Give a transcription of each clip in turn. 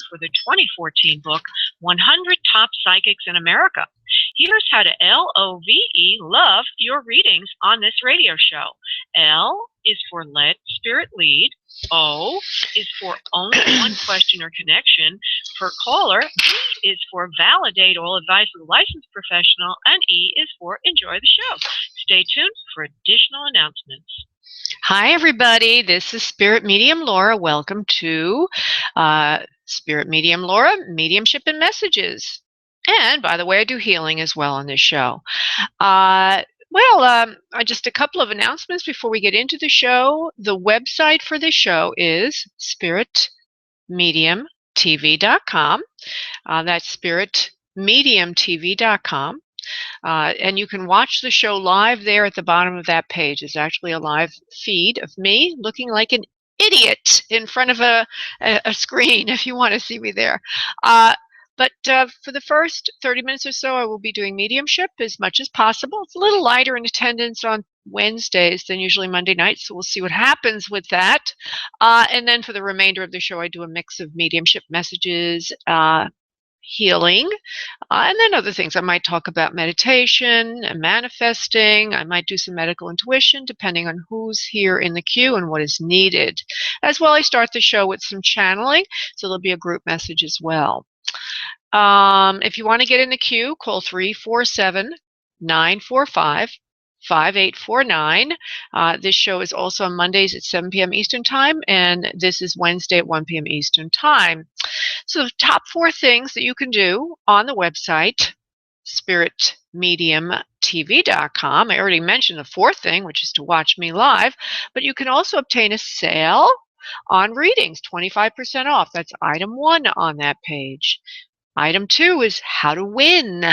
for the 2014 book, 100 Top Psychics in America. Here's how to love your readings on this radio show. L is for let spirit lead. O is for only one question or connection per caller. V is for validate all advice with a licensed professional. And E is for enjoy the show. Stay tuned for additional announcements. Hi, everybody. This is Spirit Medium Laura. Welcome to Spirit Medium Laura, Mediumship and Messages. And by the way, I do healing as well on this show. Just a couple of announcements before we get into the show. The website for this show is spiritmediumtv.com. That's spiritmediumtv.com. And you can watch the show live there at the bottom of that page. It's actually a live feed of me looking like an idiot in front of a screen if you want to see me there. But for the first 30 minutes or so, I will be doing mediumship as much as possible. It's a little lighter in attendance on Wednesdays than usually Monday nights, so we'll see what happens with that. And then for the remainder of the show, I do a mix of mediumship messages, healing, and then other things. I might talk about meditation and manifesting. I might do some medical intuition depending on who's here in the queue and what is needed. As well, I start the show with some channeling, so there'll be a group message as well. If you want to get in the queue, call 347-945-5849. This show is also on Mondays at 7 p.m. Eastern Time, and this is Wednesday at 1 p.m. Eastern Time. So the top 4 things that you can do on the website, spiritmediumtv.com. I already mentioned the 4th thing, which is to watch me live, but you can also obtain a sale on readings, 25% off. That's item 1 on that page. Item 2 is how to win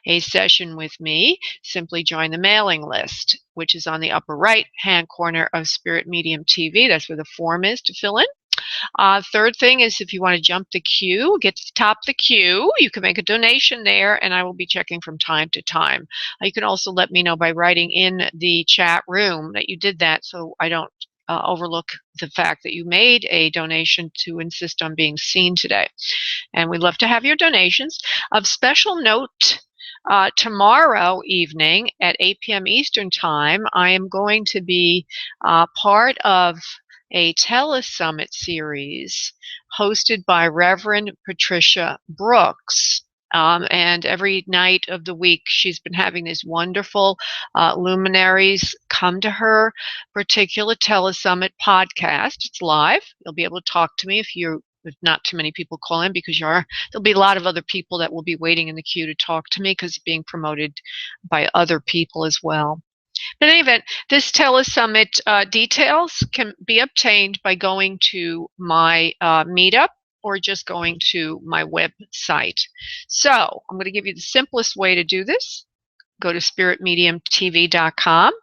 a session with me. Simply join the mailing list, which is on the upper right-hand corner of Spirit Medium TV. That's where the form is to fill in. 3rd thing is if you want to jump the queue, get to the top of the queue, you can make a donation there, and I will be checking from time to time. You can also let me know by writing in the chat room that you did that, so I don't overlook the fact that you made a donation to insist on being seen today. And we'd love to have your donations. Of special note, tomorrow evening at 8 p.m. Eastern Time, I am going to be part of a telesummit series hosted by Reverend Patricia Brooks. And every night of the week, she's been having these wonderful luminaries come to her particular telesummit podcast. It's live. You'll be able to talk to me if not too many people call in, because there'll be a lot of other people that will be waiting in the queue to talk to me because it's being promoted by other people as well. But in any event, this telesummit details can be obtained by going to my meetup or just going to my website. So I'm going to give you the simplest way to do this. Go to spiritmediumtv.com.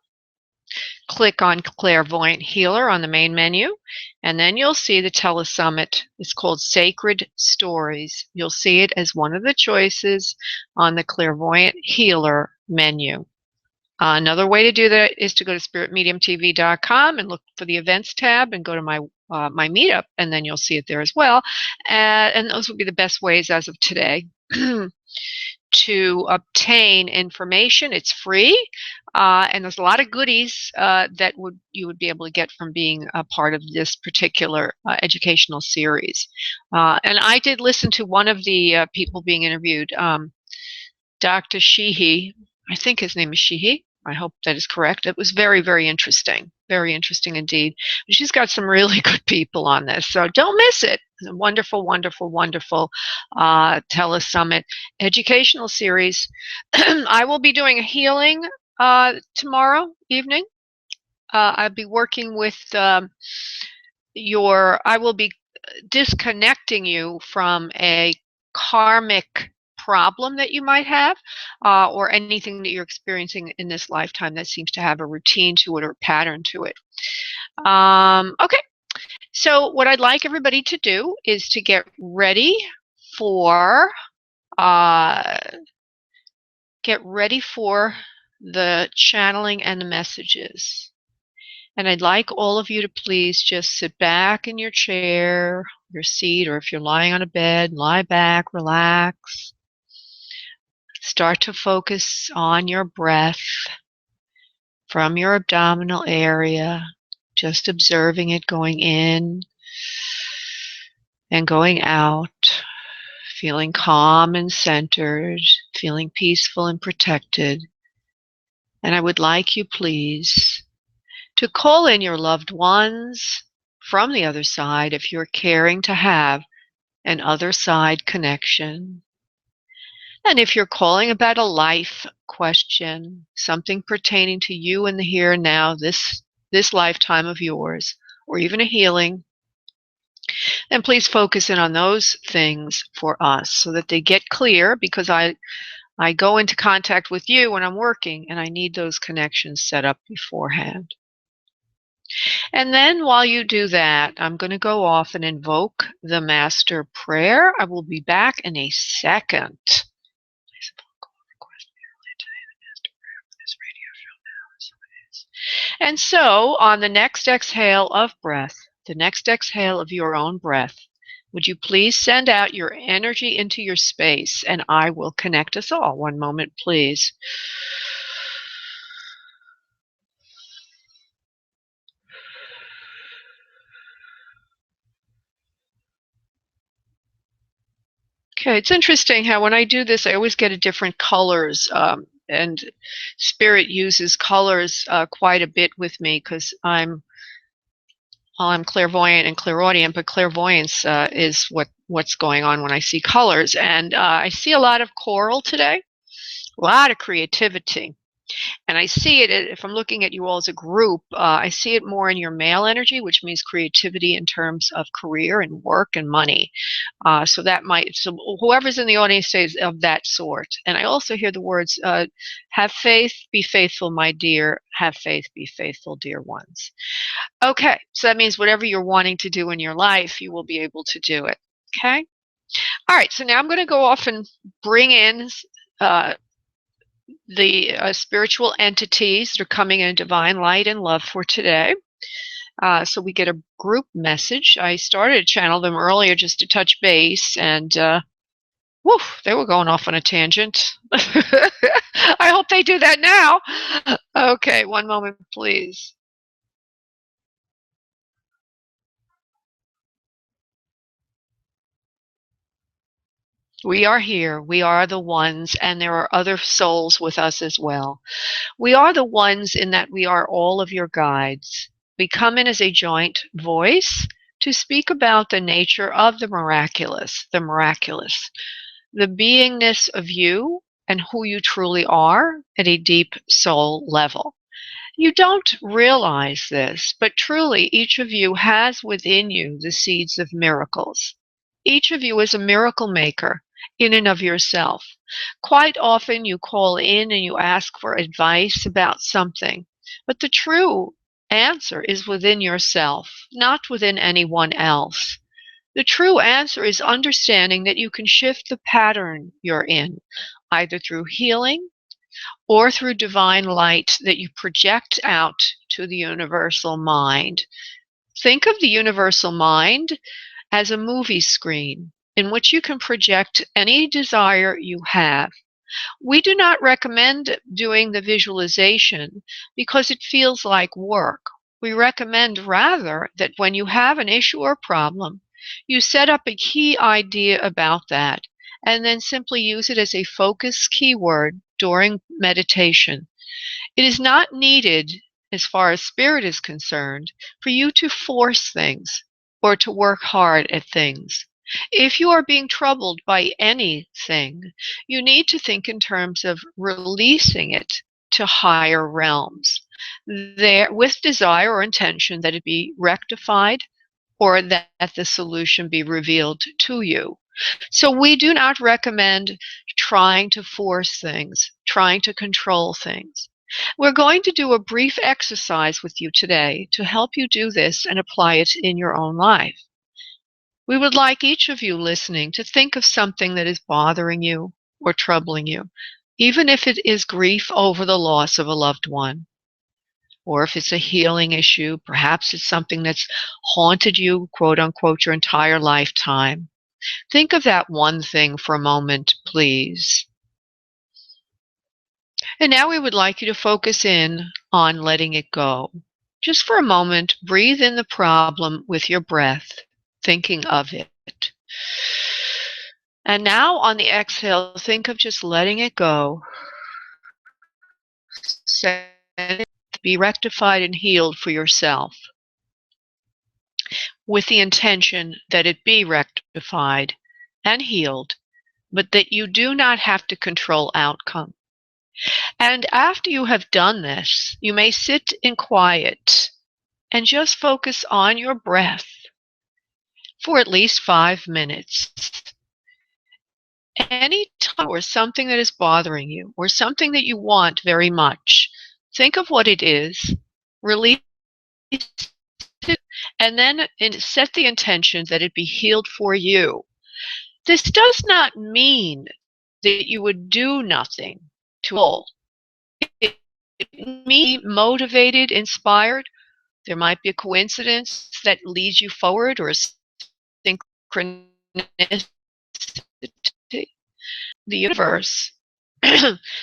Click on Clairvoyant Healer on the main menu, and then you'll see the telesummit. It's called Sacred Stories. You'll see it as one of the choices on the Clairvoyant Healer menu. Another way to do that is to go to spiritmediumtv.com and look for the events tab and go to my meetup, and then you'll see it there as well. And those would be the best ways as of today to obtain information. It's free, and there's a lot of goodies that you would be able to get from being a part of this particular educational series. And I did listen to one of the people being interviewed, Dr. Sheehy. I think his name is Sheehy. I hope that is correct. It was very, very interesting. Very interesting indeed. She's got some really good people on this, so don't miss it. It's a wonderful, wonderful, wonderful telesummit educational series. I will be doing a healing tomorrow evening. I'll be working with I will be disconnecting you from a karmic problem that you might have, or anything that you're experiencing in this lifetime that seems to have a routine to it or pattern to it. Okay, so what I'd like everybody to do is to get ready for the channeling and the messages. And I'd like all of you to please just sit back in your chair, your seat, or if you're lying on a bed, lie back, relax. Start to focus on your breath from your abdominal area, just observing it going in and going out, feeling calm and centered, feeling peaceful and protected. And I would like you, please, to call in your loved ones from the other side if you're caring to have an other side connection. And if you're calling about a life question, something pertaining to you in the here and now, this lifetime of yours, or even a healing, then please focus in on those things for us so that they get clear, because I go into contact with you when I'm working, and I need those connections set up beforehand. And then while you do that, I'm going to go off and invoke the Master Prayer. I will be back in a second. And so on the next exhale of breath, the next exhale of your own breath, would you please send out your energy into your space, and I will connect us all. One moment, please. Okay, it's interesting how when I do this, I always get a different colors, and Spirit uses colors quite a bit with me because I'm clairvoyant and clairaudient, but clairvoyance is what's going on when I see colors. And I see a lot of coral today, a lot of creativity. And I see it, if I'm looking at you all as a group, I see it more in your male energy, which means creativity in terms of career and work and money. So whoever's in the audience stays of that sort. And I also hear the words, have faith, be faithful, my dear. Have faith, be faithful, dear ones. Okay, so that means whatever you're wanting to do in your life, you will be able to do it. Okay? All right, so now I'm going to go off and bring in the spiritual entities that are coming in divine light and love for today. So we get a group message. I started to channel them earlier just to touch base, and they were going off on a tangent. I hope they do that now. Okay, one moment, please. We are here. We are the ones, and there are other souls with us as well. We are the ones in that we are all of your guides. We come in as a joint voice to speak about the nature of the miraculous, the beingness of you and who you truly are at a deep soul level. You don't realize this, but truly each of you has within you the seeds of miracles. Each of you is a miracle maker in and of yourself. Quite often you call in and you ask for advice about something, but the true answer is within yourself, not within anyone else. The true answer is understanding that you can shift the pattern you're in, either through healing or through divine light that you project out to the universal mind. Think of the universal mind as a movie screen in which you can project any desire you have. We do not recommend doing the visualization because it feels like work. We recommend rather that when you have an issue or problem, you set up a key idea about that and then simply use it as a focus keyword during meditation. It is not needed, as far as spirit is concerned, for you to force things or to work hard at things. If you are being troubled by anything, you need to think in terms of releasing it to higher realms, there with desire or intention that it be rectified or that the solution be revealed to you. So we do not recommend trying to force things, trying to control things. We're going to do a brief exercise with you today to help you do this and apply it in your own life. We would like each of you listening to think of something that is bothering you or troubling you, even if it is grief over the loss of a loved one, or if it's a healing issue, perhaps it's something that's haunted you, quote unquote, your entire lifetime. Think of that one thing for a moment, please. And now we would like you to focus in on letting it go. Just for a moment, breathe in the problem with your breath, thinking of it. And now on the exhale, think of just letting it go. Be rectified and healed for yourself, with the intention that it be rectified and healed, but that you do not have to control outcome. And after you have done this, you may sit in quiet and just focus on your breath for at least 5 minutes. Any time or something that is bothering you or something that you want very much, think of what it is, release it, and then set the intention that it be healed for you. This does not mean that you would do nothing to all. It means motivated, inspired. There might be a coincidence that leads you forward, or a synchronicity. The universe,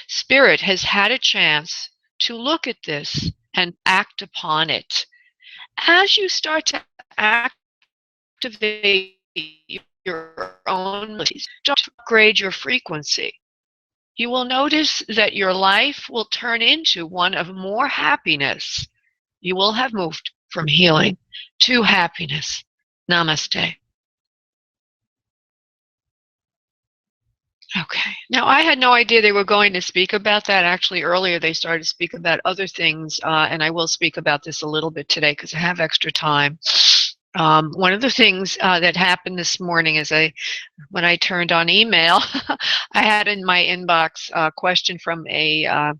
spirit, has had a chance to look at this and act upon it. As you start to activate your own abilities, to upgrade your frequency, you will notice that your life will turn into one of more happiness. You will have moved from healing to happiness. Namaste. Okay. Now, I had no idea they were going to speak about that. Actually, earlier they started to speak about other things, and I will speak about this a little bit today because I have extra time. One of the things that happened this morning is when I turned on email, I had in my inbox a question from a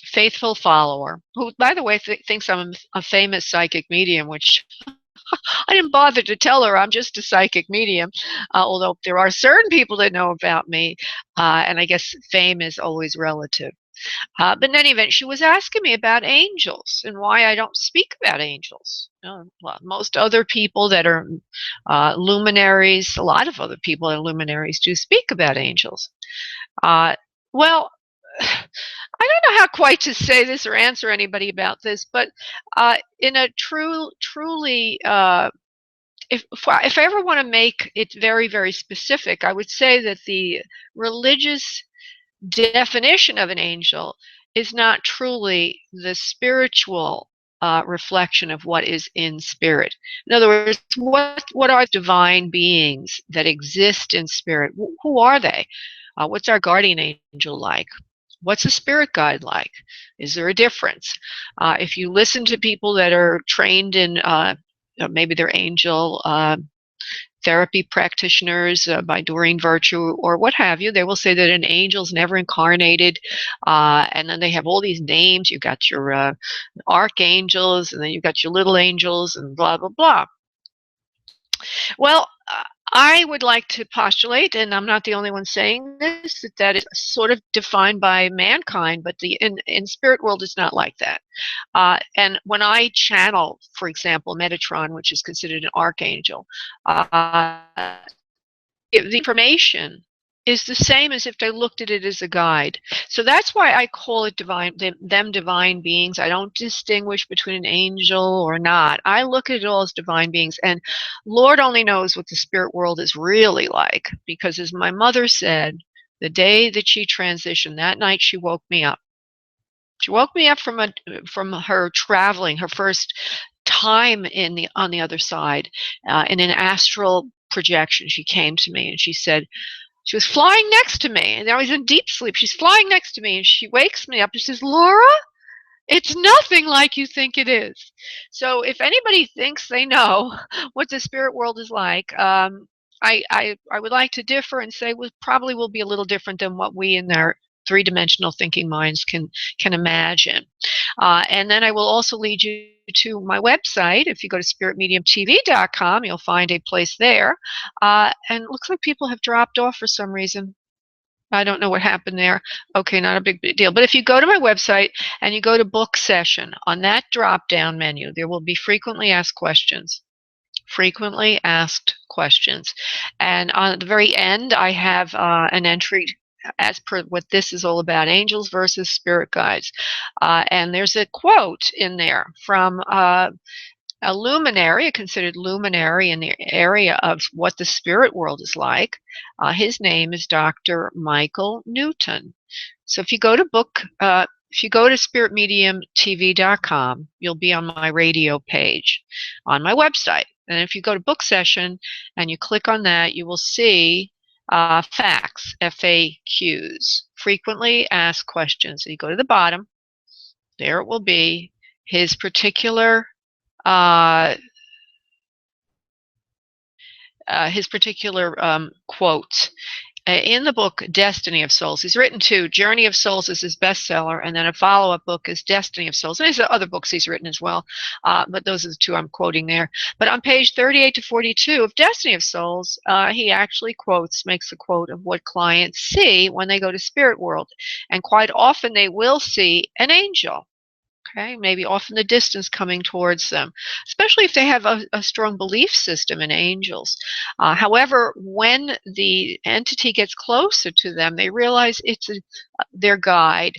faithful follower who, by the way, thinks I'm a famous psychic medium, which I didn't bother to tell her I'm just a psychic medium, although there are certain people that know about me, and I guess fame is always relative. But in any event, she was asking me about angels and why I don't speak about angels. Well, most other people that are luminaries, a lot of other people that are luminaries do speak about angels. Well, I don't know how quite to say this or answer anybody about this, but in a truly, if I ever want to make it very, very specific, I would say that the religious definition of an angel is not truly the spiritual reflection of what is in spirit. In other words, what are divine beings that exist in spirit? Who are they? What's our guardian angel like? What's a spirit guide like? Is there a difference? If you listen to people that are trained in maybe they're angel therapy practitioners by Doreen Virtue or what have you, they will say that an angel's never incarnated, and then they have all these names. You've got your archangels, and then you've got your little angels, and blah, blah, blah. Well, I would like to postulate, and I'm not the only one saying this, that is sort of defined by mankind, but in spirit world, it's not like that. And when I channel, for example, Metatron, which is considered an archangel, the information is the same as if they looked at it as a guide. So that's why I call it them divine beings. I don't distinguish between an angel or not. I look at it all as divine beings. And Lord only knows what the spirit world is really like, because as my mother said, the day that she transitioned, that night she woke me up. She woke me up from her traveling, her first time on the other side, in an astral projection. She came to me and she said, she was flying next to me, and I was in deep sleep. She's flying next to me, and she wakes me up and says, Laura, it's nothing like you think it is. So if anybody thinks they know what the spirit world is like, I would like to differ and say we probably will be a little different than what we in our three-dimensional thinking minds can imagine. And then I will also lead you to my website. If you go to spiritmediumtv.com, you'll find a place there. And it looks like people have dropped off for some reason. I don't know what happened there. Okay, not a big deal. But if you go to my website and you go to book session, on that drop-down menu, there will be frequently asked questions. Frequently asked questions. And on the very end, I have an entry as per what this is all about, angels versus spirit guides. And there's a quote in there from a luminary, a considered luminary in the area of what the spirit world is like. His name is Dr. Michael Newton. So if you go to spiritmediumtv.com, you'll be on my radio page on my website. And if you go to book session and you click on that, you will see facts, FAQs, frequently asked questions. So you go to the bottom, there it will be, his particular uh, quote. In the book Destiny of Souls, he's written two. Journey of Souls is his bestseller, and then a follow-up book is Destiny of Souls. And there's other books he's written as well, but those are the two I'm quoting there. But on page 38 to 42 of Destiny of Souls, he actually makes a quote of what clients see when they go to spirit world. And quite often they will see an angel. Okay, maybe off in the distance coming towards them, especially if they have a strong belief system in angels. However, when the entity gets closer to them, they realize it's their guide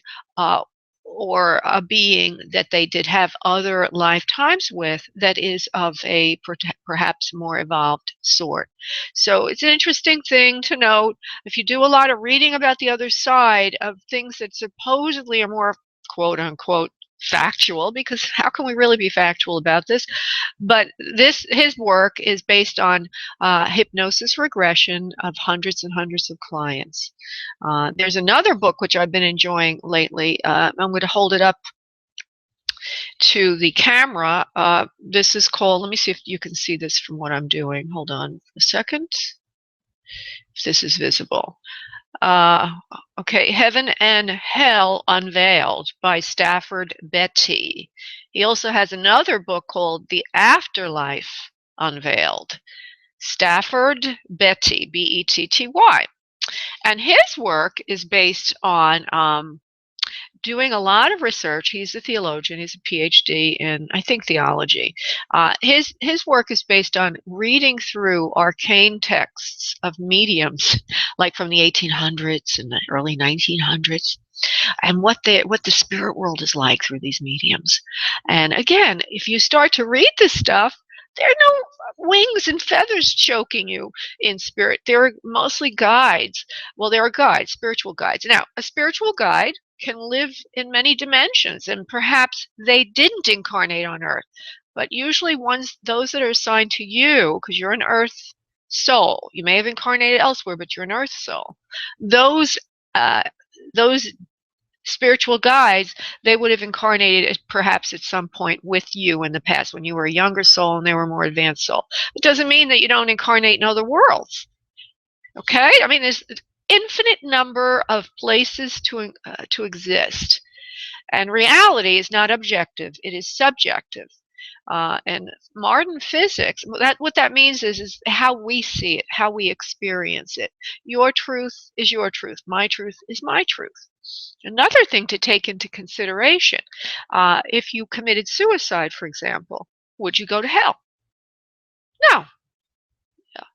or a being that they did have other lifetimes with that is of a perhaps more evolved sort. So it's an interesting thing to note. If you do a lot of reading about the other side of things that supposedly are more quote unquote factual, because how can we really be factual about this? But his work is based on hypnosis regression of hundreds and hundreds of clients. There's another book which I've been enjoying lately. I'm going to hold it up to the camera. This is called, let me see if you can see this from what I'm doing. Hold on a second. If this is visible. Okay, Heaven and Hell Unveiled by Stafford Beatty. He also has another book called The Afterlife Unveiled. Stafford Beatty, Betty. And his work is based on doing a lot of research. He's a theologian. He's a PhD in, I think, theology. His work is based on reading through arcane texts of mediums, like from the 1800s and the early 1900s, and what the spirit world is like through these mediums. And again, if you start to read this stuff, there are no wings and feathers choking you in spirit. They're mostly guides. Well, there are guides, spiritual guides. Now, a spiritual guide can live in many dimensions, and perhaps they didn't incarnate on Earth. But usually those that are assigned to you, because you're an Earth soul, you may have incarnated elsewhere, but you're an Earth soul. Those spiritual guides, they would have incarnated perhaps at some point with you in the past when you were a younger soul and they were a more advanced soul. It doesn't mean that you don't incarnate in other worlds. Okay? I mean, there's an infinite number of places to exist. And reality is not objective, it is subjective. And modern physics, what that means is how we see it, how we experience it. Your truth is your truth. My truth is my truth. Another thing to take into consideration, if you committed suicide, for example, would you go to hell? No.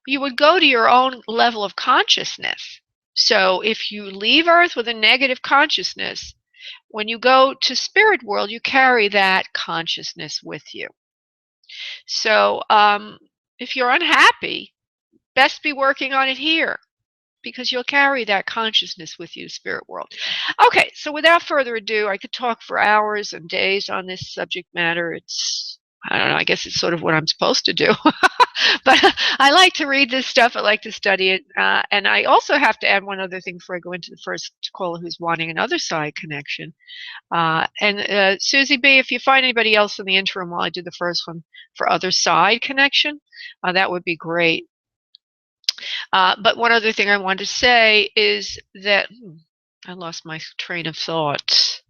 You would go to your own level of consciousness. So if you leave Earth with a negative consciousness, when you go to spirit world, you carry that consciousness with you. So if you're unhappy, best be working on it here, because you'll carry that consciousness with you to spirit world. Okay, so without further ado, I could talk for hours and days on this subject matter. I don't know, I guess it's sort of what I'm supposed to do. But I like to read this stuff. I like to study it. And I also have to add one other thing before I go into the first caller who's wanting an other side connection. And Susie B., if you find anybody else in the interim while I do the first one for other side connection, that would be great. But one other thing I want to say is that I lost my train of thought.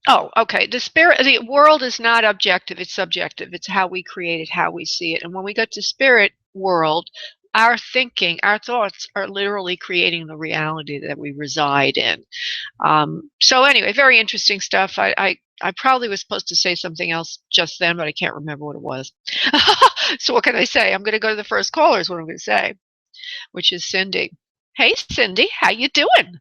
Oh, okay. The world is not objective, it's subjective. It's how we create it, how we see it. And when we get to spirit world, our thinking, our thoughts are literally creating the reality that we reside in. So anyway, very interesting stuff. I probably was supposed to say something else just then, but I can't remember what it was. So what can I say? I'm going to go to the first caller is what I'm going to say, which is Cindy. Hey, Cindy, how you doing?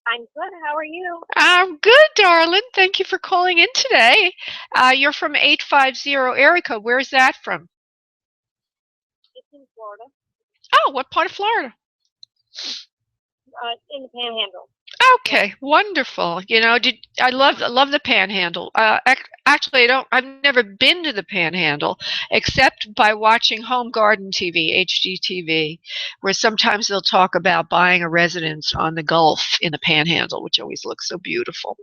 I'm good. How are you? I'm good, darling. Thank you for calling in today. You're from 850 area code. Where's that from? It's in Florida, Oh, what part of Florida? in the Panhandle. Okay, wonderful. You know, I love the Panhandle. Actually, I've never been to the Panhandle except by watching Home Garden TV, HGTV, where sometimes they'll talk about buying a residence on the Gulf in the Panhandle, which always looks so beautiful.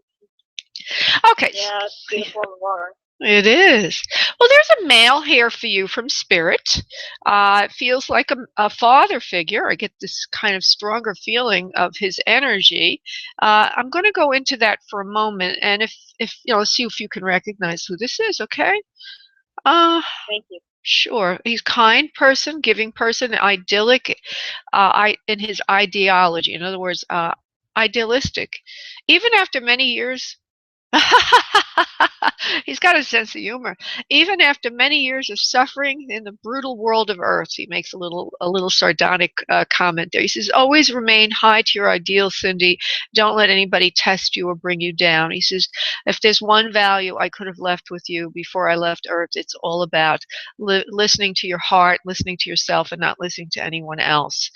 Okay. Yeah, it's beautiful in the water. It is. Well, there's a male here for you from Spirit. It feels like a father figure. I get this kind of stronger feeling of his energy. I'm going to go into that for a moment, and if see if you can recognize who this is. Okay. Thank you. Sure. He's kind person, giving person, idyllic. In his ideology. In other words, idealistic. Even after many years. He's got a sense of humor. Even after many years of suffering in the brutal world of Earth, he makes a little sardonic comment there. He says, "Always remain high to your ideals, Cindy. Don't let anybody test you or bring you down." He says, "If there's one value I could have left with you before I left Earth, it's all about listening to your heart, listening to yourself, and not listening to anyone else."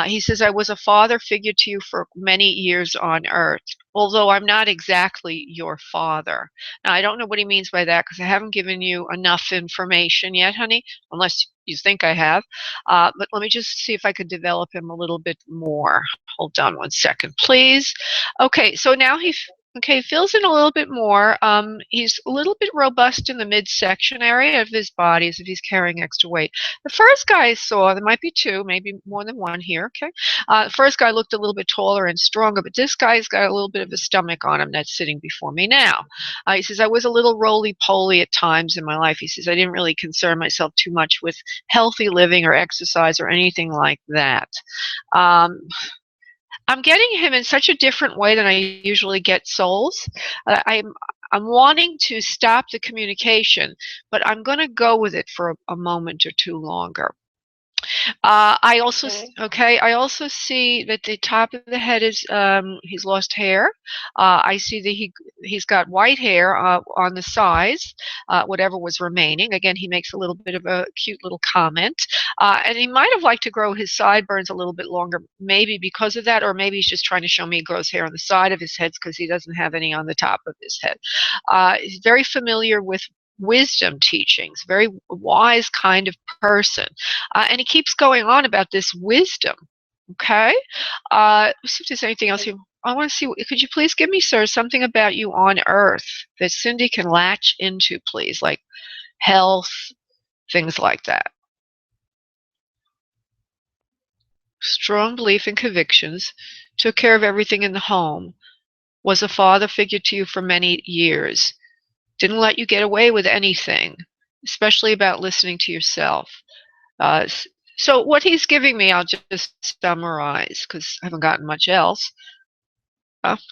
He says, "I was a father figure to you for many years on Earth, although I'm not exactly your father." Now, I don't know what he means by that because I haven't given you enough information yet, honey, unless you think I have. But let me just see if I could develop him a little bit more. Hold on one second, please. Okay, so now fills in a little bit more. He's a little bit robust in the midsection area of his body as if he's carrying extra weight. The first guy I saw, there might be two, maybe more than one here, okay? The first guy looked a little bit taller and stronger, but this guy's got a little bit of a stomach on him that's sitting before me now. He says, "I was a little roly-poly at times in my life." He says, "I didn't really concern myself too much with healthy living or exercise or anything like that." Um, I'm getting him in such a different way than I usually get souls. I'm wanting to stop the communication, but I'm going to go with it for a moment or two longer. I also Okay. I also see that the top of the head is he's lost hair. I see that he's got white hair on the sides, whatever was remaining. Again, he makes a little bit of a cute little comment, and he might have liked to grow his sideburns a little bit longer, maybe because of that, or maybe he's just trying to show me he grows hair on the side of his head because he doesn't have any on the top of his head. He's very familiar with wisdom teachings, very wise kind of person. And he keeps going on about this wisdom. Okay. Let's see if there's anything else you. I want to see. Could you please give me, sir, something about you on Earth that Cindy can latch into, please, like health, things like that. Strong belief and convictions. Took care of everything in the home. Was a father figure to you for many years. Didn't let you get away with anything, especially about listening to yourself. Uh, so what he's giving me, I'll just summarize because I haven't gotten much else.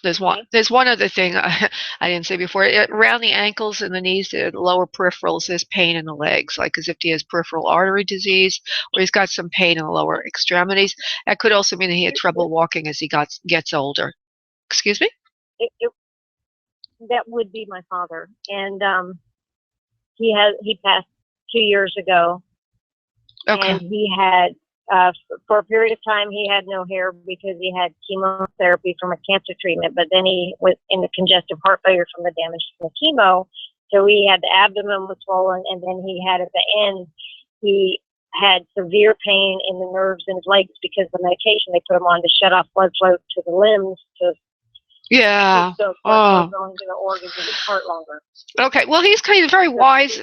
There's one other thing I didn't say before. Around the ankles and the knees, the lower peripherals, there's pain in the legs, like as if he has peripheral artery disease, or he's got some pain in the lower extremities. That could also mean that he had trouble walking as he gets older. Excuse me? That would be my father, and he passed 2 years ago. Okay. And he had, for a period of time, he had no hair because he had chemotherapy from a cancer treatment, but then he was in the congestive heart failure from the damage from the chemo. So he had the abdomen was swollen, and then he had at the end, he had severe pain in the nerves in his legs because the medication they put him on to shut off blood flow to the limbs to keep the blood flow going to the organs of his heart longer. Okay, well, he's kind of very wise.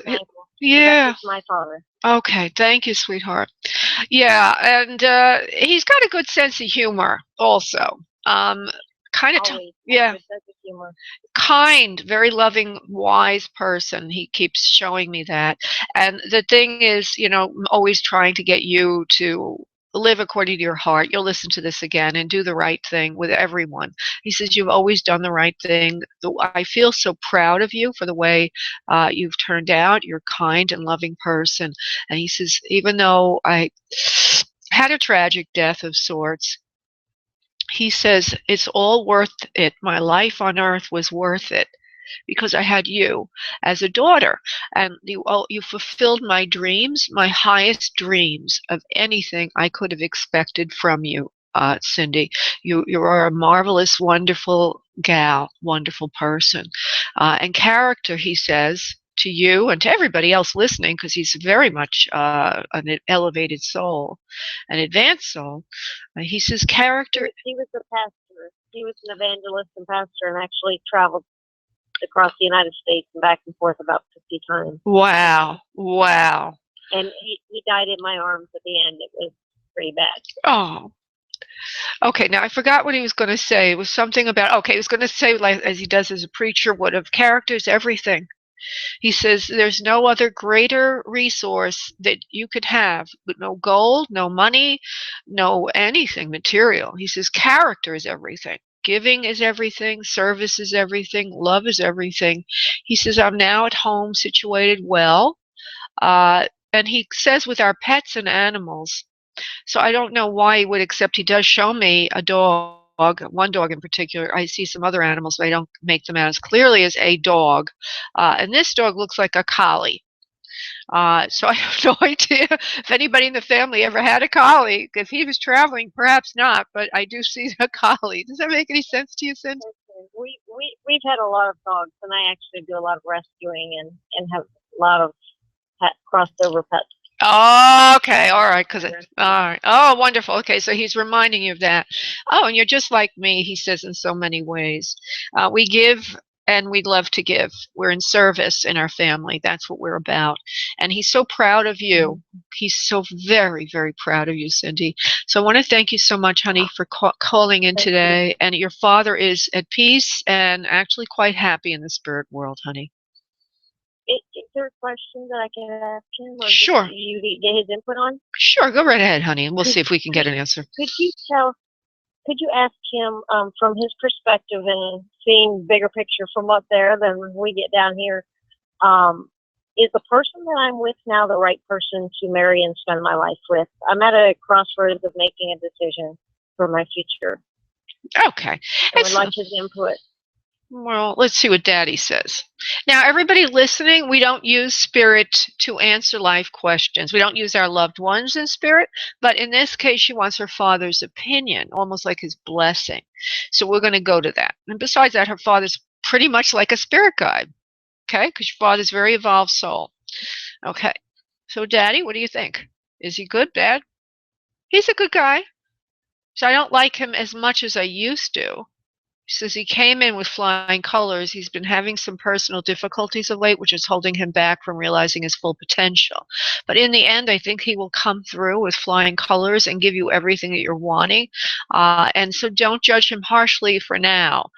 Yeah. So that's my father. Okay, thank you, sweetheart. Yeah, and he's got a good sense of humor also. kind of, Always. yeah, With sense of humor. kind, very loving, wise person. He keeps showing me that. And the thing is, I'm always trying to get you to live according to your heart. You'll listen to this again and do the right thing with everyone. He says, you've always done the right thing. I feel so proud of you for the way you've turned out. You're a kind and loving person. And he says, even though I had a tragic death of sorts, he says, it's all worth it. My life on earth was worth it because I had you as a daughter. And you fulfilled my dreams, my highest dreams of anything I could have expected from you, Cindy. You are a marvelous, wonderful gal, wonderful person. And character, he says, to you and to everybody else listening, because he's very much an elevated soul, an advanced soul. He says character. He was a pastor. He was an evangelist and pastor, and actually traveled across the United States and back and forth about 50 times. Wow. Wow. And he died in my arms at the end. It was pretty bad. Oh. Okay, now I forgot what he was going to say. It was something about, okay, he was going to say, like as he does as a preacher would, of characters, everything. He says there's no other greater resource that you could have, but no gold, no money, no anything material. He says character is everything. Giving is everything. Service is everything. Love is everything. He says, I'm now at home situated well. And he says with our pets and animals, so I don't know why he would, except he does show me a dog, one dog in particular. I see some other animals, but I don't make them out as clearly as a dog. And this dog looks like a collie. So I have no idea if anybody in the family ever had a collie. If he was traveling, perhaps not, but I do see a collie. Does that make any sense to you, Cindy? We've had a lot of dogs, and I actually do a lot of rescuing and have a lot of crossed over pets. Oh, okay, all right, all right. Oh, wonderful. Okay, so he's reminding you of that. Oh, and you're just like me, he says, in so many ways. We give and we love to give. We're in service in our family. That's what we're about. And he's so proud of you. He's so very, very proud of you, Cindy. So I want to thank you so much, honey, for calling in today. And your father is at peace and actually quite happy in the spirit world, honey. Is there a question that I can ask him? Or Sure. You get his input on? Sure, go right ahead, honey, and we'll see if we can get an answer. Could you ask him from his perspective and seeing bigger picture from up there than we get down here, is the person that I'm with now the right person to marry and spend my life with? I'm at a crossroads of making a decision for my future. Okay. I would like his input. Well, let's see what Daddy says. Now, everybody listening, we don't use spirit to answer life questions. We don't use our loved ones in spirit, but in this case, she wants her father's opinion, almost like his blessing. So we're going to go to that. And besides that, her father's pretty much like a spirit guide, okay? Because your father's a very evolved soul. Okay. So, Daddy, what do you think? Is he good, bad? He's a good guy. So I don't like him as much as I used to. He says he came in with flying colors. He's been having some personal difficulties of late, which is holding him back from realizing his full potential. But in the end, I think he will come through with flying colors and give you everything that you're wanting. And so don't judge him harshly for now.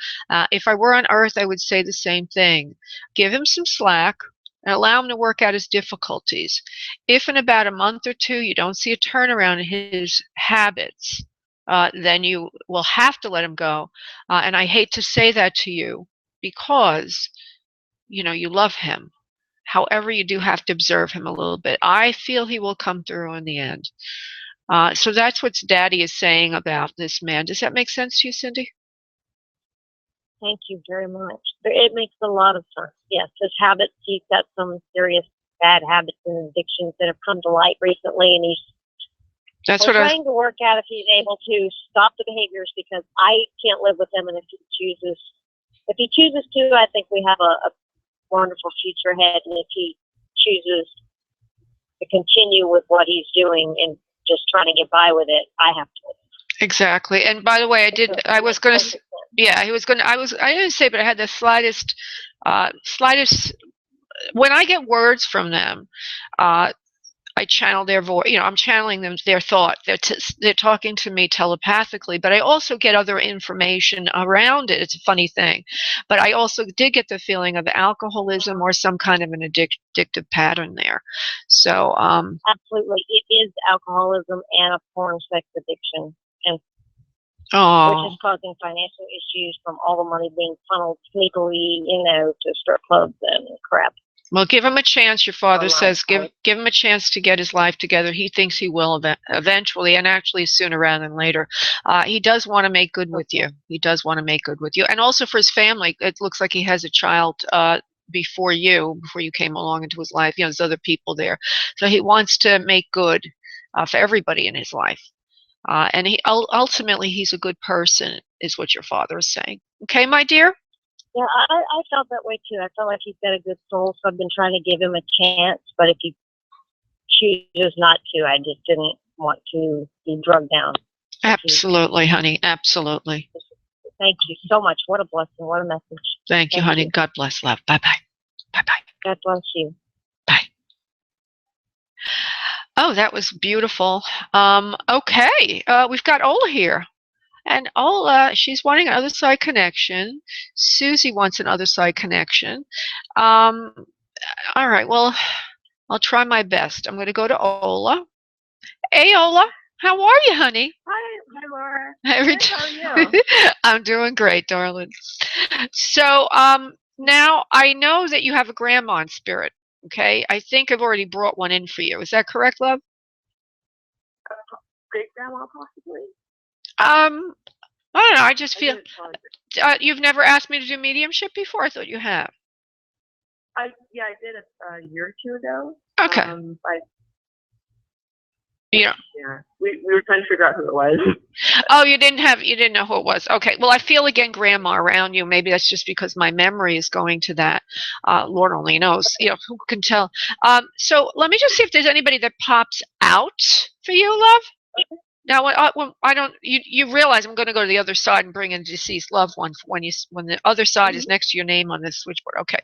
If I were on Earth, I would say the same thing. Give him some slack and allow him to work out his difficulties. If in about a month or two you don't see a turnaround in his habits, then you will have to let him go. And I hate to say that to you because, you love him. However, you do have to observe him a little bit. I feel he will come through in the end. So that's what Daddy is saying about this man. Does that make sense to you, Cindy? Thank you very much. It makes a lot of sense. Yes, his habits, he's got some serious bad habits and addictions that have come to light recently, and we're trying to work out if he's able to stop the behaviors, because I can't live with him, and if he chooses to, I think we have a wonderful future ahead. And if he chooses to continue with what he's doing and just trying to get by with it, I have to. Exactly. And by the way, I didn't say, but I had the slightest, when I get words from them, I channel their voice. I'm channeling them, their thought. They're talking to me telepathically, but I also get other information around it. It's a funny thing, but I also did get the feeling of alcoholism or some kind of an addictive pattern there. So absolutely, it is alcoholism and a porn sex addiction, and which is oh, causing financial issues from all the money being funneled sneakily, to strip clubs and crap. well, give him a chance. Your father Online, says give him a chance to get his life together. He thinks he will eventually, and actually sooner rather than later. He does want to make good with you. He does want to make good with you, and also for his family. It looks like he has a child before you came along into his life. There's other people there, so he wants to make good for everybody in his life. And ultimately he's a good person, is what your father is saying. Okay, my dear. Yeah, I felt that way too. I felt like he's got a good soul, so I've been trying to give him a chance. But if he chooses not to, I just didn't want to be drugged down. Absolutely, honey. Absolutely. Thank you so much. What a blessing. What a message. Thank you, honey. God bless, love. Bye-bye. Bye-bye. God bless you. Bye. Oh, that was beautiful. Okay, we've got Ola here. And Ola, she's wanting an other side connection. Susie wants an other side connection. All right, well, I'll try my best. I'm going to go to Ola. Hey, Ola. How are you, honey? Hi, Laura. Good, how are you? I'm doing great, darling. So now I know that you have a grandma in spirit. Okay, I think I've already brought one in for you. Is that correct, love? Great grandma, possibly. I don't know. I just feel you've never asked me to do mediumship before. I thought you have. I did it a year or two ago. Okay. Yeah. We were trying to figure out who it was. Oh, you didn't know who it was. Okay. Well, I feel again grandma around you. Maybe that's just because my memory is going to that. Lord only knows. Who can tell? So let me just see if there's anybody that pops out for you, love. Now, when I don't, you realize I'm going to go to the other side and bring in deceased loved one when the other side is next to your name on this switchboard. Okay.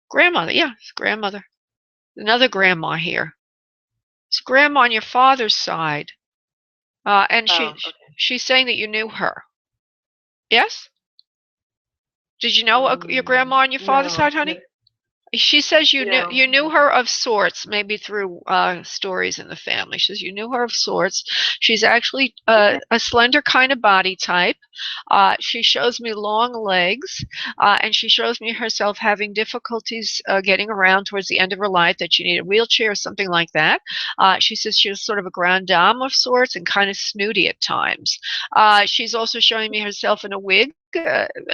Grandmother. Yeah, it's grandmother. Another grandma here. It's grandma on your father's side. And she's saying that you knew her. Yes? Did you know your grandma on your father's side, honey? She says you knew her of sorts, maybe through stories in the family. She says you knew her of sorts. She's actually a slender kind of body type. She shows me long legs, and she shows me herself having difficulties getting around towards the end of her life, that she needed a wheelchair or something like that. She says she was sort of a grande dame of sorts and kind of snooty at times. She's also showing me herself in a wig.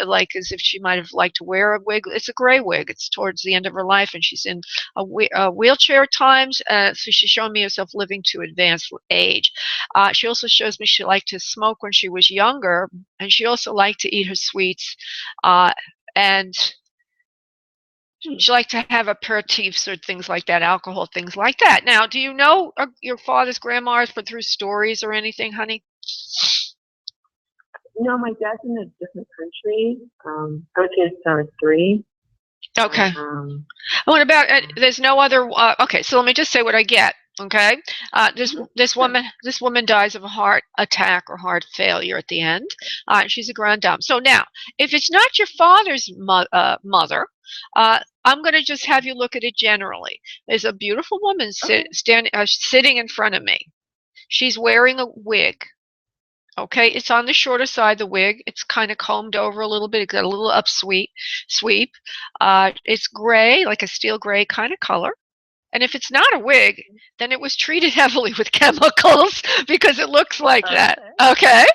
Like as if she might have liked to wear a wig. It's a gray wig. It's towards the end of her life, and she's in a wheelchair at times. So she's showing me herself living to advanced age. She also shows me she liked to smoke when she was younger, and she also liked to eat her sweets, and she liked to have aperitifs or things like that, alcohol, things like that. Now, do you know your father's grandmas through stories or anything, honey? No, my dad's in a different country. I would say since I was 3. Okay. What about there's no other? Okay, so let me just say what I get. Okay, this woman dies of a heart attack or heart failure at the end. She's a grande dame. So now, if it's not your father's mother, I'm going to just have you look at it generally. There's a beautiful woman sitting in front of me. She's wearing a wig. Okay, it's on the shorter side, the wig. It's kind of combed over a little bit. It's got a little sweep. It's gray, like a steel gray kind of color. And if it's not a wig, then it was treated heavily with chemicals because it looks like that. Okay.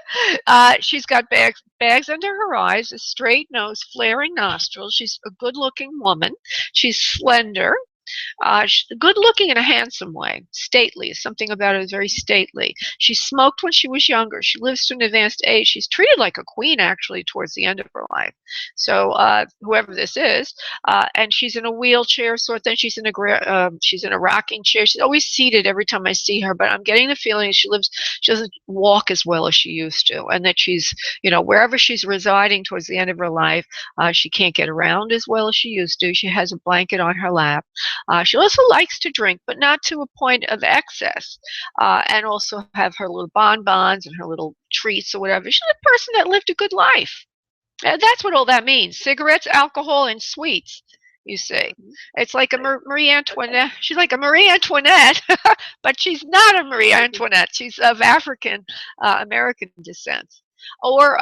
She's got bags under her eyes, a straight nose, flaring nostrils. She's a good-looking woman. She's slender. Good looking in a handsome way. Stately. Something about her is very stately. She smoked when she was younger. She lives to an advanced age. She's treated like a queen, actually, towards the end of her life. So whoever this is, and she's in a wheelchair sort of thing. She's in a rocking chair. She's always seated every time I see her, but I'm getting the feeling she doesn't walk as well as she used to, and that she's, wherever she's residing towards the end of her life, she can't get around as well as she used to. She has a blanket on her lap. She also likes to drink, but not to a point of excess, and also have her little bonbons and her little treats or whatever. She's a person that lived a good life. That's what all that means. Cigarettes, alcohol, and sweets, you see. It's like a Marie Antoinette. She's like a Marie Antoinette, but she's not a Marie Antoinette. She's of African American descent. Or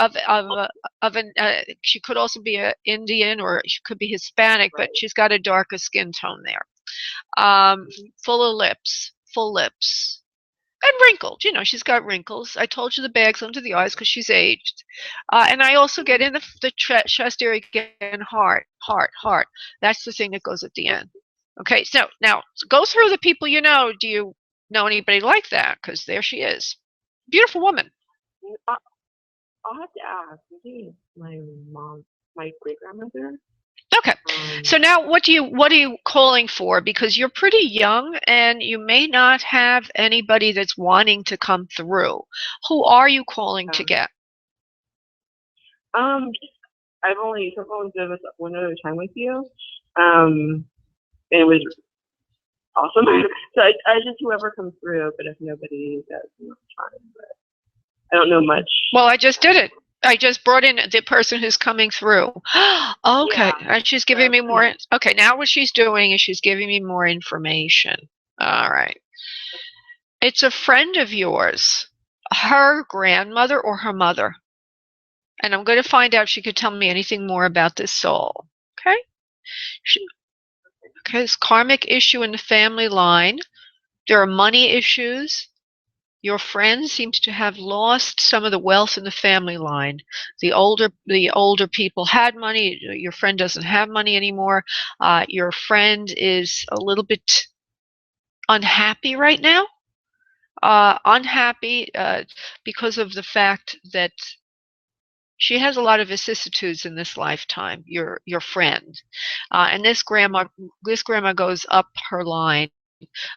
she could also be an Indian, or she could be Hispanic, but she's got a darker skin tone there. Full of lips, full lips. And wrinkled, she's got wrinkles. I told you the bags under the eyes because she's aged. And I also get in the chest area again, heart. That's the thing that goes at the end. Okay, so now go through the people you know. Do you know anybody like that? Because there she is. Beautiful woman. I'll have to ask. I think my mom, my great-grandmother. Okay. So now what are you calling for? Because you're pretty young and you may not have anybody that's wanting to come through. Who are you calling to get? I've only gone through this one other time with you. And it was awesome. So I just whoever comes through, but if nobody does, I'm not trying, but I don't know much. Well, I just did it. I just brought in the person who's coming through. Okay, Yeah. she's giving me more. Okay, now what she's doing is she's giving me more information. All right. It's a friend of yours, her grandmother or her mother. And I'm going to find out if she could tell me anything more about this soul. Okay? Okay, this karmic issue in the family line. There are money issues. Your friend seems to have lost some of the wealth in the family line. The older people had money. Your friend doesn't have money anymore. Your friend is a little bit unhappy right now. Unhappy because of the fact that she has a lot of vicissitudes in this lifetime. Your friend, and this grandma goes up her line.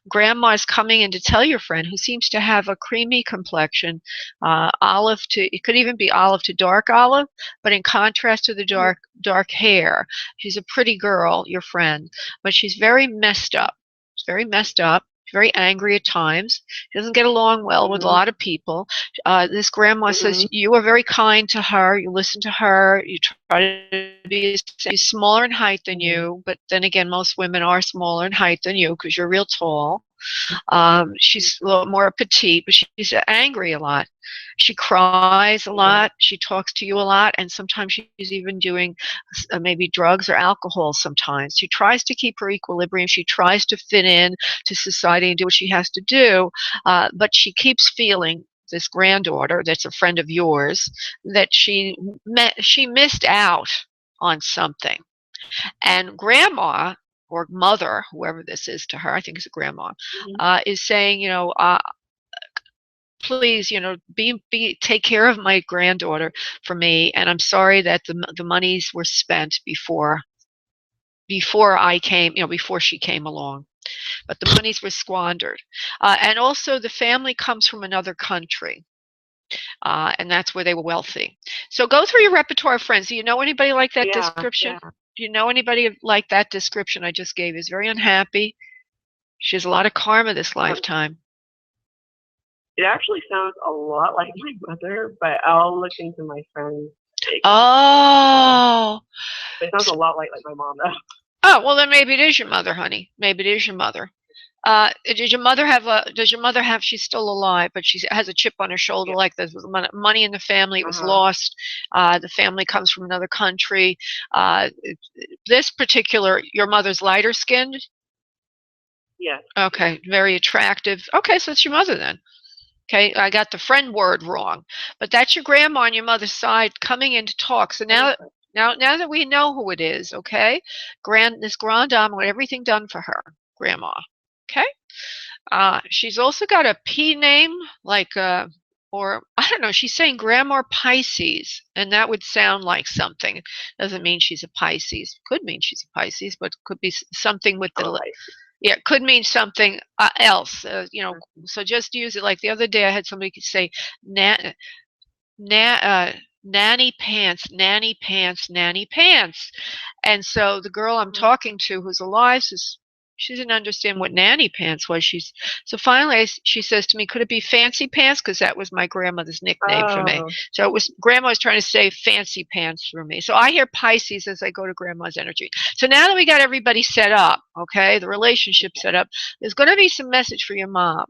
Grandma is coming in to tell your friend, who seems to have a creamy complexion, olive to, it could even be olive to dark olive, but in contrast to the dark hair. She's a pretty girl, your friend, but she's very messed up. She's very messed up. Very angry at times. She doesn't get along well with a lot of people. This grandma says you are very kind to her. You listen to her. You try to be smaller in height than you, but then again, most women are smaller in height than you because you're real tall. She's a little more petite, but she's angry a lot. She cries a lot. She talks to you a lot, and sometimes she's even doing maybe drugs or alcohol sometimes. She tries to keep her equilibrium. She tries to fit in to society and do what she has to do, but she keeps feeling, this granddaughter that's a friend of yours, that she missed out on something. And grandma, or mother, whoever this is to her, I think it's a grandma, is saying, please, take care of my granddaughter for me. And I'm sorry that the monies were spent before I came, before she came along. But the monies were squandered. And also the family comes from another country. And that's where they were wealthy. So go through your repertoire of friends. Do you know anybody like that description? Yeah. Do you know anybody like that description I just gave? Is very unhappy. She has a lot of karma this lifetime. It actually sounds a lot like my mother, but I'll look into my friend's. Oh. It sounds a lot like my mom, though. Oh, well, then maybe it is your mother, honey. Maybe it is your mother. Does your mother have, she's still alive, but she has a chip on her shoulder, like there's money in the family, it was lost. The family comes from another country. This particular, your mother's lighter skinned? Yes. Okay, very attractive. Okay, so it's your mother then. Okay, I got the friend word wrong, but that's your grandma on your mother's side coming in to talk. So now that we know who it is, okay, this grand dame want everything done for her, grandma. Okay, she's also got a P name, like or I don't know. She's saying Grandma Pisces, and that would sound like something. Doesn't mean she's a Pisces. Could mean she's a Pisces, but could be something with the. Yeah, it could mean something else. So just use it. Like the other day, I had somebody say, nanny pants, nanny pants, nanny pants. And so the girl I'm talking to, who's alive, says, She didn't understand what nanny pants was. So finally she says to me, could it be fancy pants? Because that was my grandmother's nickname for me. Oh. So it was, Grandma was trying to say fancy pants through me. So I hear Pisces as I go to Grandma's energy. So now that we got everybody set up, okay, the relationship set up, there's going to be some message for your mom.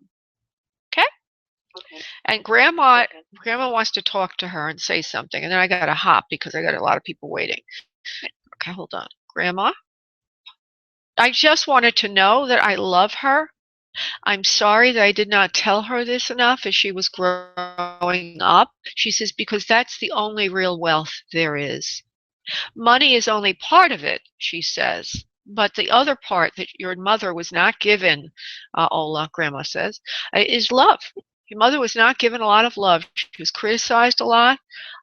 Okay? Okay. And Grandma wants to talk to her and say something. And then I got to hop because I got a lot of people waiting. Okay, hold on. Grandma? I just wanted to know that I love her. I'm sorry that I did not tell her this enough as she was growing up. She says, because that's the only real wealth there is. Money is only part of it, she says. But the other part that your mother was not given, Ola, Grandma says, is love. Your mother was not given a lot of love. She was criticized a lot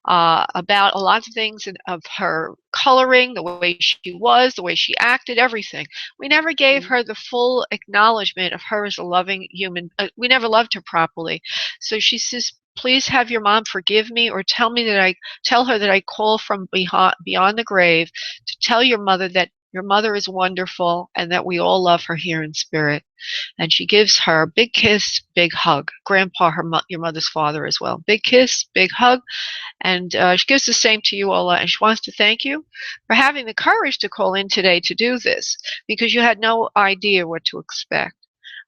about a lot of things of her coloring, the way she was, the way she acted, everything. We never gave her the full acknowledgement of her as a loving human. We never loved her properly. So she says, please have your mom forgive me, or tell her that I call from beyond the grave to tell your mother that your mother is wonderful and that we all love her here in spirit. And she gives her a big kiss, big hug. Grandpa, your mother's father as well. Big kiss, big hug. And she gives the same to you, Ola. And she wants to thank you for having the courage to call in today to do this, because you had no idea what to expect.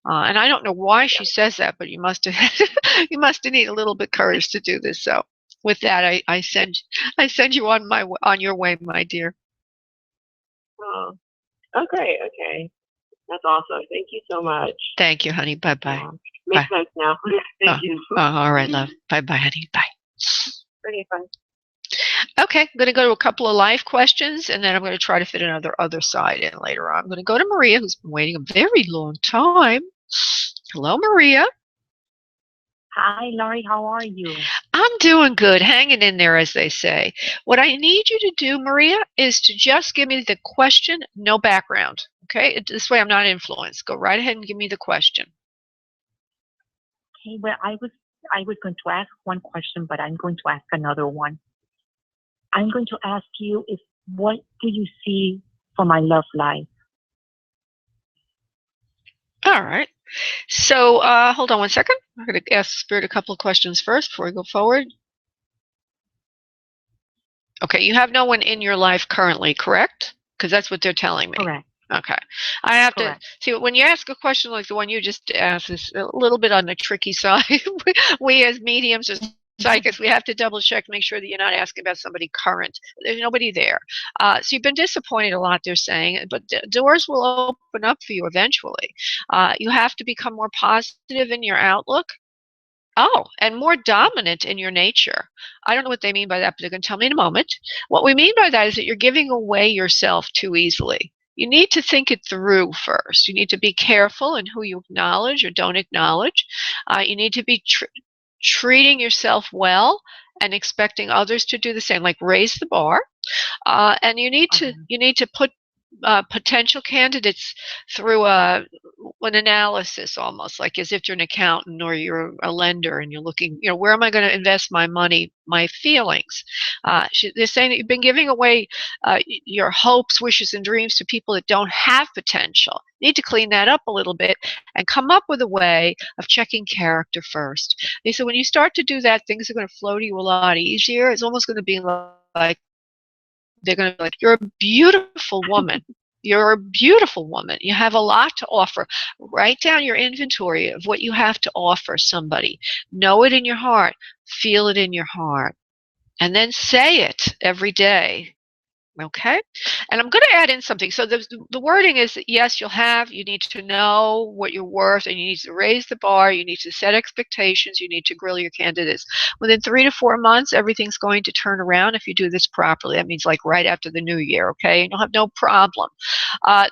And I don't know why she says that, but you must have you must have needed a little bit of courage to do this. So with that, I send you on your way, my dear. Oh. Okay. Okay. That's awesome. Thank you so much. Thank you, honey. Bye-bye. Makes Bye. sense now. Thank you. All right, love. Bye-bye, honey. Bye. Pretty fun. Okay, I'm going to go to a couple of live questions, and then I'm going to try to fit another other side in later on. I'm going to go to Maria, who's been waiting a very long time. Hello, Maria. Hi, Laurie. How are you? I'm doing good, hanging in there, as they say. What I need you to do, Maria, is to just give me the question, no background. Okay, this way I'm not influenced. Go right ahead and give me the question. Okay. Well, I was going to ask one question, but I'm going to ask another one. I'm going to ask you what do you see for my love life? All right. So hold on one second. I'm going to ask Spirit a couple of questions first before we go forward. Okay, you have no one in your life currently, correct? Because that's what they're telling me. Correct. Okay. I have Correct. to see, when you ask a question like the one you just asked, is a little bit on the tricky side. We as mediums or psychics, we have to double check to make sure that you're not asking about somebody current. There's nobody there. So you've been disappointed a lot, they're saying, but doors will open up for you eventually. You have to become more positive in your outlook. Oh, and more dominant in your nature. I don't know what they mean by that, but they're going to tell me in a moment. What we mean by that is that you're giving away yourself too easily. You need to think it through first. You need to be careful in who you acknowledge or don't acknowledge. You need to be treating yourself well and expecting others to do the same, like raise the bar. And you need to put potential candidates through an analysis, almost like as if you're an accountant or you're a lender and you're looking, where am I going to invest my money, my feelings. They're saying that you've been giving away your hopes, wishes, and dreams to people that don't have potential. You need to clean that up a little bit and come up with a way of checking character first. They said when you start to do that, things are going to flow to you a lot easier. It's almost going to be like, they're going to be like, you're a beautiful woman. You're a beautiful woman. You have a lot to offer. Write down your inventory of what you have to offer somebody. Know it in your heart. Feel it in your heart. And then say it every day. Okay? And I'm going to add in something. So the wording is that, yes, you need to know what you're worth, and you need to raise the bar, you need to set expectations, you need to grill your candidates. Within 3 to 4 months, everything's going to turn around if you do this properly. That means like right after the new year, okay? And you'll have no problem.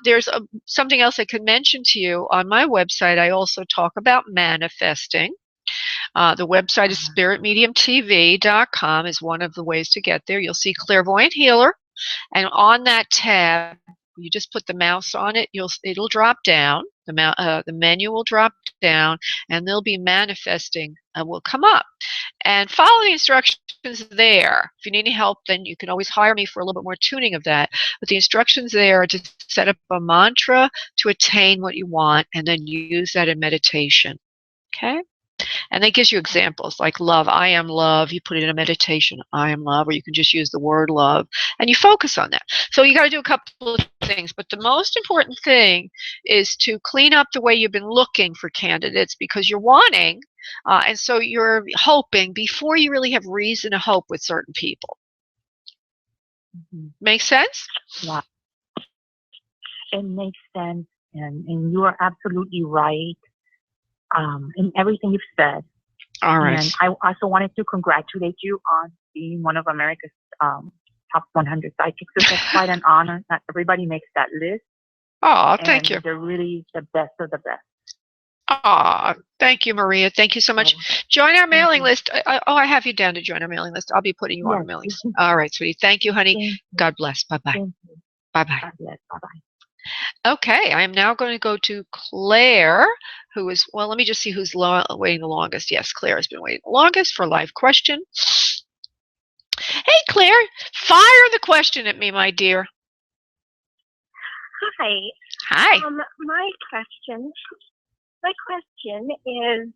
There's something else I could mention to you. On my website, I also talk about manifesting. The website is spiritmediumtv.com is one of the ways to get there. You'll see Clairvoyant Healer. And on that tab, you just put the mouse on it, it'll drop down. The menu will drop down, and they'll be manifesting will come up. And follow the instructions there. If you need any help, then you can always hire me for a little bit more tuning of that. But the instructions there are to set up a mantra to attain what you want, and then use that in meditation. Okay? And that gives you examples like love. I am love. You put it in a meditation. I am love. Or you can just use the word love. And you focus on that. So you got to do a couple of things. But the most important thing is to clean up the way you've been looking for candidates, because you're wanting, and so you're hoping before you really have reason to hope with certain people. Make sense? Yeah. It makes sense. And you are absolutely right. In everything you've said. All right. And I also wanted to congratulate you on being one of America's top 100 psychics. It's quite an honor. Not everybody makes that list. Oh, thank you. They're really the best of the best. Oh, thank you, Maria. Thank you so much. Join our mailing list. I have you down to join our mailing list. I'll be putting you on the mailing list. All right, sweetie. Thank you, honey. God bless. Bye-bye. Bye-bye. God bless. Bye-bye. Okay, I am now going to go to Claire, who is, well, let me just see who's waiting the longest. Yes, Claire has been waiting the longest for a live question. Hey, Claire, fire the question at me, my dear. Hi. Hi. My question is,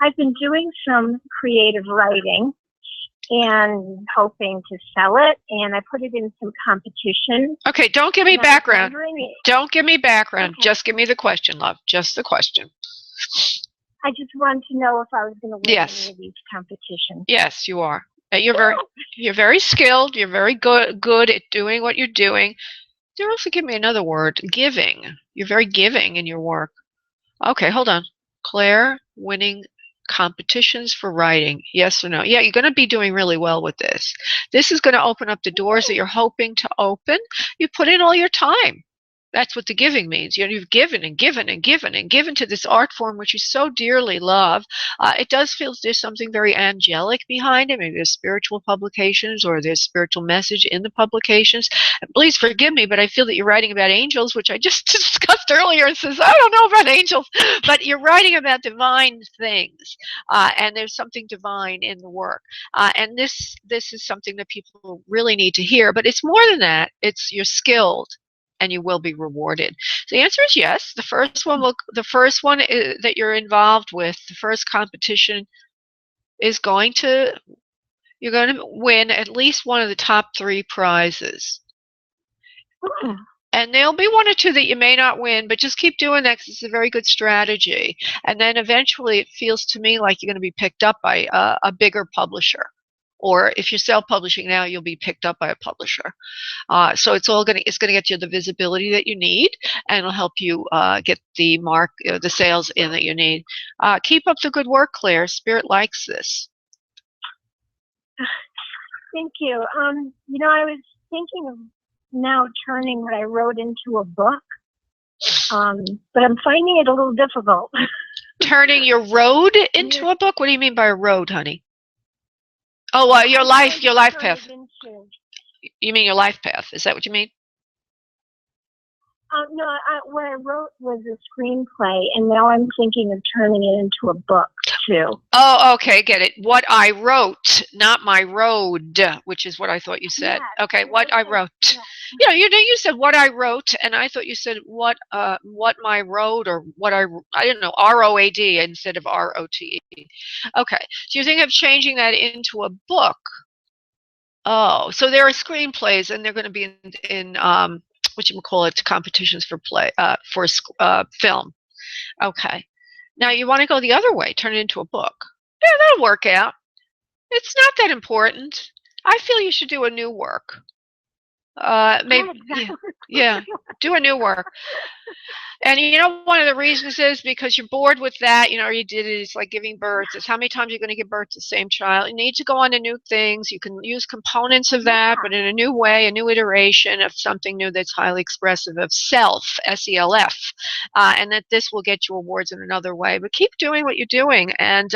I've been doing some creative writing and hoping to sell it, and I put it in some competition. Okay, don't give me background. Don't give me background. Okay. Just give me the question, love. Just the question. I just wanted to know if I was going to win Yes. any of these competitions. Yes, you are. You're very skilled. You're very good at doing what you're doing. They also give me another word, giving. You're very giving in your work. Okay, hold on. Claire, winning competitions for writing, yes or no? Yeah, you're going to be doing really well with this. This is going to open up the doors that you're hoping to open. You put in all your time. That's what the giving means. You've given and given and given and given to this art form, which you so dearly love. It does feel there's something very angelic behind it. Maybe there's spiritual publications or there's spiritual message in the publications. And please forgive me, but I feel that you're writing about angels, which I just discussed earlier and says, I don't know about angels, but you're writing about divine things. And there's something divine in the work. And this is something that people really need to hear. But it's more than that. It's you're skilled, and you will be rewarded. So the answer is yes. The first one that you're involved with, the first competition, is you're going to win at least one of the top 3 prizes. And there'll be 1 or 2 that you may not win, but just keep doing that because it's a very good strategy. And then eventually it feels to me like you're going to be picked up by a bigger publisher. Or if you're self-publishing now, you'll be picked up by a publisher. So it's going to get you the visibility that you need, and it'll help you get the sales in that you need. Keep up the good work, Claire. Spirit likes this. Thank you. I was thinking of now turning what I wrote into a book, but I'm finding it a little difficult. Turning your road into a book? What do you mean by a road, honey? Oh, your life path. You mean your life path? Is that what you mean? No, what I wrote was a screenplay, and now I'm thinking of turning it into a book too. Oh, okay, get it. What I wrote, not my road, which is what I thought you said. Yeah, okay, what I wrote. Yeah. You said what I wrote, and I thought you said what my road, or what I didn't know, ROAD instead of ROTE. Okay, so you're thinking of changing that into a book. Oh, so there are screenplays, and they're going to be in competitions for film. Okay. Now you want to go the other way, turn it into a book. Yeah, that'll work out. It's not that important. I feel you should do a new work. Maybe, do a new work. And one of the reasons is because you're bored with that. You did it. It's like giving birth. It's how many times you're going to give birth to the same child. You need to go on to new things. You can use components of that, but in a new way, a new iteration of something new that's highly expressive of self, SELF, and that this will get you awards in another way. But keep doing what you're doing, and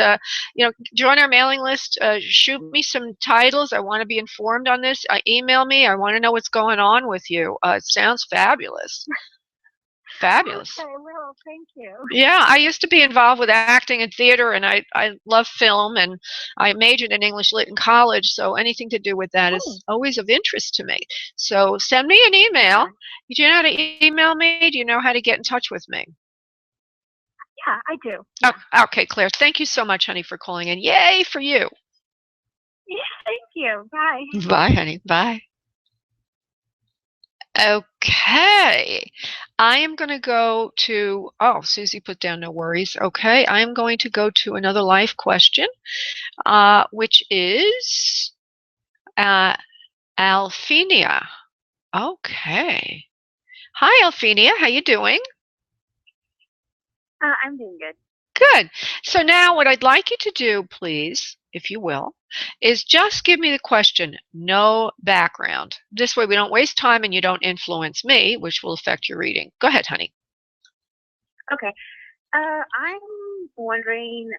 join our mailing list. Shoot me some titles. I want to be informed on this. Email me. I want to know what's going on with you. It sounds fabulous. Fabulous. Okay, well, thank you. Yeah, I used to be involved with acting and theater, and I love film, and I majored in English Lit in college, so anything to do with that is always of interest to me. So send me an email. Do you know how to email me? Do you know how to get in touch with me? Yeah, I do. Oh, Yeah. okay, Claire. Thank you so much, honey, for calling in. Yay for you. Yeah, thank you. Bye. Bye, honey. Bye. Okay. I am going to go to, oh, Susie put down no worries. Okay. I am going to go to another life question, which is Alphenia. Okay. Hi, Alphenia. How you doing? I'm doing good. Good. So now what I'd like you to do, please, if you will, is just give me the question, no background. This way we don't waste time and you don't influence me, which will affect your reading. Go ahead, honey. Okay. I'm wondering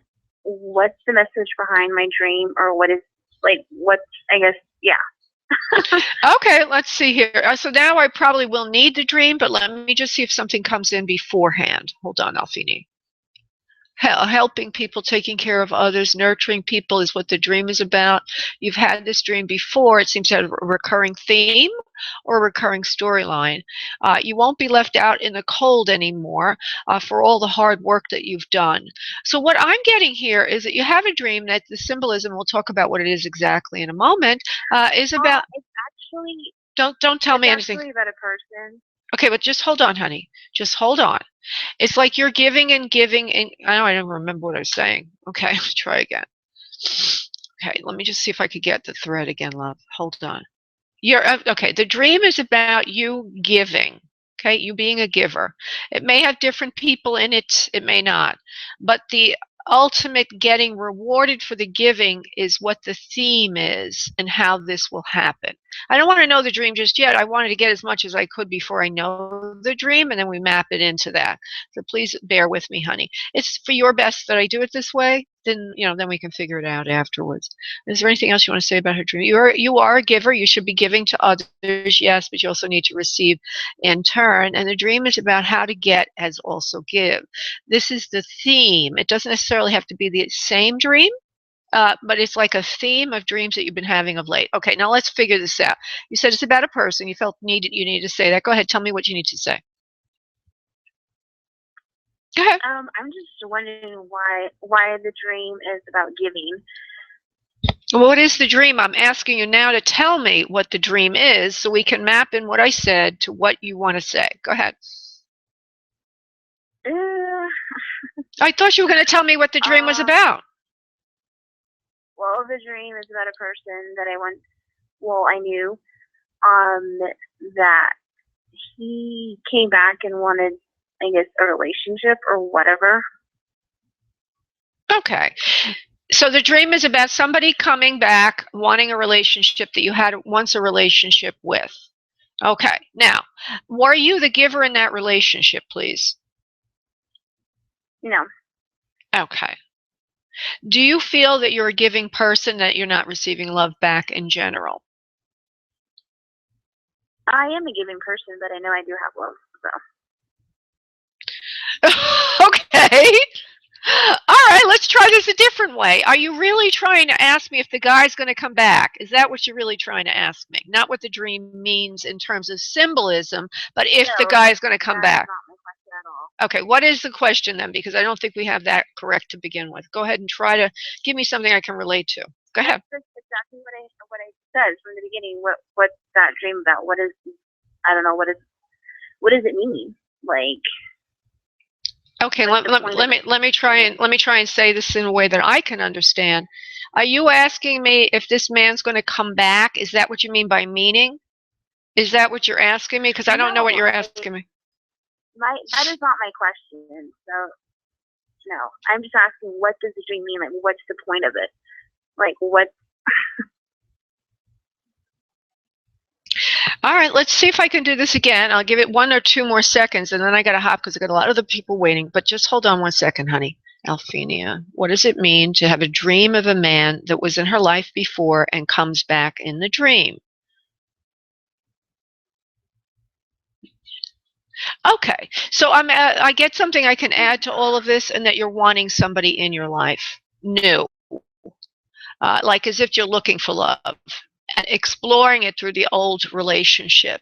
what's the message behind my dream, or I guess, yeah. Okay, let's see here. So now I probably will need the dream, but let me just see if something comes in beforehand. Hold on, Alphini. Helping people, taking care of others, nurturing people is what the dream is about. You've had this dream before. It seems to have a recurring theme or a recurring storyline. You won't be left out in the cold anymore for all the hard work that you've done. So what I'm getting here is that you have a dream that the symbolism, we'll talk about what it is exactly in a moment, is about... It's actually... Don't tell me anything. It's actually about a person. Okay, but just hold on, honey. Just hold on. It's like you're giving and giving, and I don't remember what I was saying. Okay, let's try again. Okay, let me just see if I could get the thread again, love. Hold on. Okay, the dream is about you giving. Okay, you being a giver. It may have different people in it, it may not. But the ultimate getting rewarded for the giving is what the theme is and how this will happen. I don't want to know the dream just yet. I wanted to get as much as I could before I know the dream, and then we map it into that. So please bear with me, honey. It's for your best that I do it this way. Then we can figure it out afterwards. Is there anything else you want to say about her dream? You are a giver. You should be giving to others, yes, but you also need to receive in turn. And the dream is about how to get as also give. This is the theme. It doesn't necessarily have to be the same dream, but it's like a theme of dreams that you've been having of late. Okay, now let's figure this out. You said it's about a person. You felt you needed to say that. Go ahead. Tell me what you need to say. Go ahead. I'm just wondering why the dream is about giving. Well, what is the dream? I'm asking you now to tell me what the dream is so we can map in what I said to what you want to say. Go ahead. I thought you were going to tell me what the dream was about. Well, the dream is about a person that I knew, that he came back and wanted, I guess, a relationship or whatever. Okay. So the dream is about somebody coming back, wanting a relationship that you had once a relationship with. Okay. Now, were you the giver in that relationship, please? No. Okay. Do you feel that you're a giving person, that you're not receiving love back in general? I am a giving person, but I know I do have love, so. Okay. All right, let's try this a different way. Are you really trying to ask me if the guy's going to come back? Is that what you're really trying to ask me? Not what the dream means in terms of symbolism, but if the guy is going to come back. That's not my question at all. Okay, what is the question then? Because I don't think we have that correct to begin with. Go ahead and try to give me something I can relate to. Go ahead. That's exactly what I said from the beginning. What's that dream about? What does it mean? Like. Okay, let me try and say this in a way that I can understand. Are you asking me if this man's going to come back? Is that what you mean by meaning? Is that what you're asking me? Because I don't know what you're asking me. That is not my question. So, no, I'm just asking, what does the dream mean? Like, what's the point of it? Like, what? All right, let's see if I can do this again. I'll give it 1 or 2 more seconds, and then I got to hop because I got a lot of other people waiting. But just hold on 1 second, honey. Alphenia, what does it mean to have a dream of a man that was in her life before and comes back in the dream? Okay, so I get something I can add to all of this, and that you're wanting somebody in your life new, like as if you're looking for love and exploring it through the old relationship.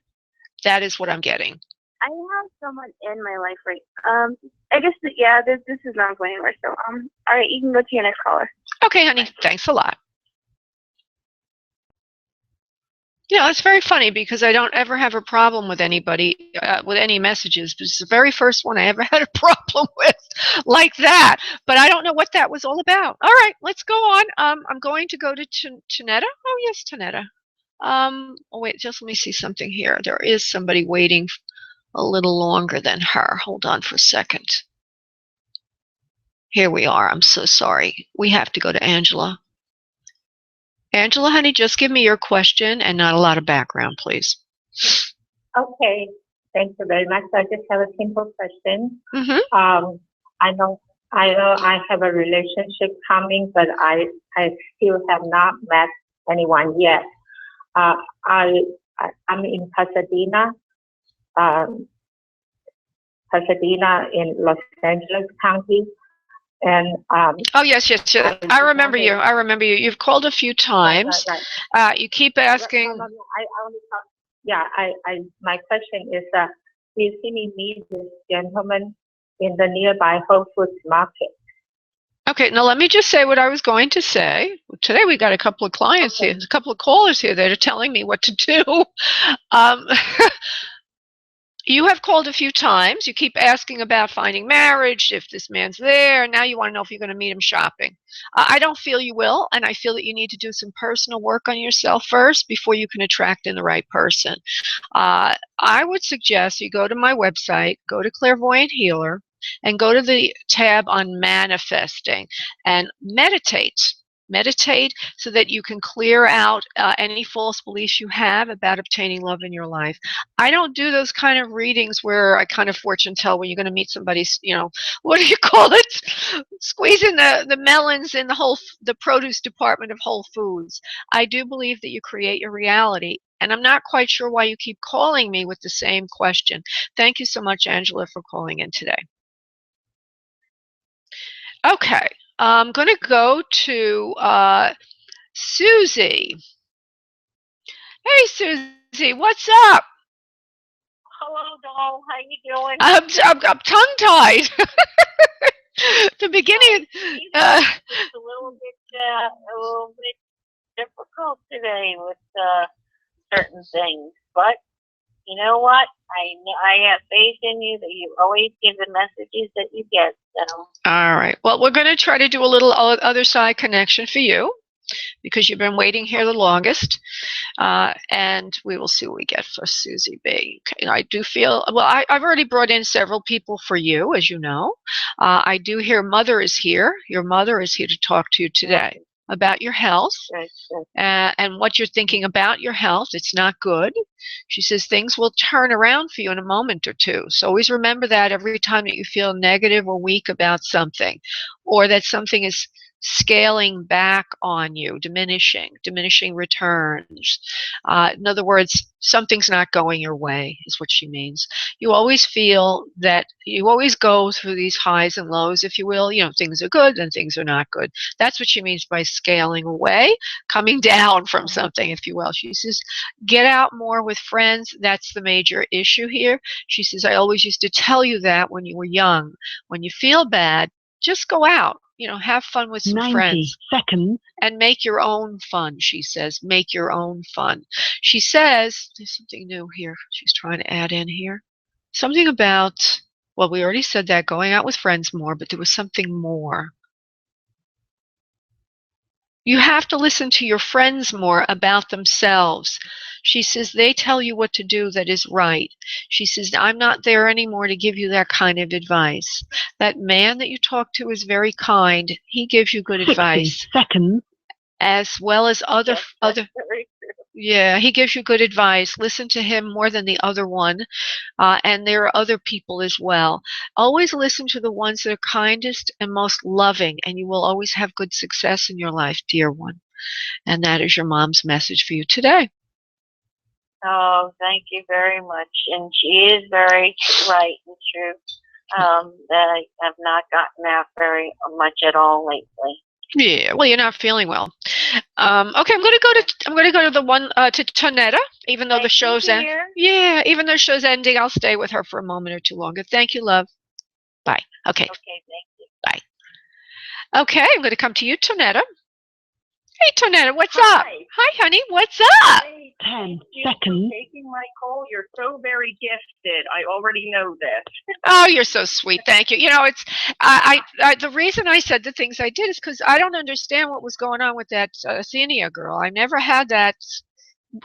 That is what I'm getting. I have someone in my life right. I guess yeah. This is not going anywhere. So all right, you can go to your next caller. Okay, honey. Thanks a lot. Yeah, it's very funny because I don't ever have a problem with anybody, with any messages. This is the very first one I ever had a problem with like that. But I don't know what that was all about. All right, let's go on. I'm going to go to Tanetta. Oh, yes, Tanetta. Oh, wait, just let me see something here. There is somebody waiting a little longer than her. Hold on for a second. Here we are. I'm so sorry. We have to go to Angela. Angela, honey, just give me your question and not a lot of background, please. Okay, thank you very much. I just have a simple question. Mm-hmm. I know I have a relationship coming, but I still have not met anyone yet. I'm in Pasadena in Los Angeles County. And oh, yes. I remember you. You've called a few times. Right. You keep asking. No, I only talk. Yeah, my question is, do you see me meet this gentleman in the nearby Whole Foods market? Okay, now let me just say what I was going to say. Today we got a couple of clients here, a couple of callers here that are telling me what to do. You have called a few times. You keep asking about finding marriage, if this man's there. Now you want to know if you're going to meet him shopping. I don't feel you will, and I feel that you need to do some personal work on yourself first before you can attract in the right person. I would suggest you go to my website, go to Clairvoyant Healer, and go to the tab on manifesting and meditate. Meditate so that you can clear out any false beliefs you have about obtaining love in your life. I don't do those kind of readings where I kind of fortune tell when you're going to meet somebody, what do you call it? Squeezing the melons in the produce department of Whole Foods. I do believe that you create your reality. And I'm not quite sure why you keep calling me with the same question. Thank you so much, Angela, for calling in today. Okay. I'm going to go to Susie. Hey, Susie, what's up? Hello, doll. How you doing? I'm tongue-tied. The beginning. It's a little bit difficult today with certain things, but you know what? I have faith in you that you always give the messages that you get. So. All right. Well, we're going to try to do a little other side connection for you because you've been waiting here the longest, and we will see what we get for Susie B. Okay. I do feel, well, I've already brought in several people for you, as you know. I do hear Mother is here. Your mother is here to talk to you today about your health and what you're thinking about your health. It's not good. She says things will turn around for you in a moment or two. So always remember that every time that you feel negative or weak about something, or that something is scaling back on you, diminishing returns. In other words, something's not going your way is what she means. You always feel that you always go through these highs and lows, if you will. Things are good and things are not good. That's what she means by scaling away, coming down from something, if you will. She says, get out more with friends. That's the major issue here. She says, I always used to tell you that when you were young. When you feel bad, just go out. Have fun with some 90 friends. seconds. And make your own fun, she says. Make your own fun. She says, there's something new here she's trying to add in here. Something about, well, we already said that, going out with friends more, but there was something more. You have to listen to your friends more about themselves. She says they tell you what to do that is right. She says, I'm not there anymore to give you that kind of advice. That man that you talk to is very kind. He gives you good 60 advice. seconds. As well as other. Yeah, he gives you good advice. Listen to him more than the other one. And there are other people as well. Always listen to the ones that are kindest and most loving, and you will always have good success in your life, dear one. And that is your mom's message for you today. Oh, thank you very much. And she is very right and true. That I have not gotten out very much at all lately. Yeah, well, you're not feeling well. Okay, I'm going to go to the one to Tonetta, even though the show's end. Yeah, even though the show's ending, I'll stay with her for a moment or two longer. Thank you, love. Bye. Okay. Okay, thank you. Bye. Okay, I'm going to come to you, Tonetta. Hey, Tonetta, what's up? Hi, honey. What's up? Hey, 10 seconds. Taking my call. You're so very gifted. I already know this. Oh, you're so sweet. Thank you. You know, it's the reason I said the things I did is because I don't understand what was going on with that Athenia girl. I never had that.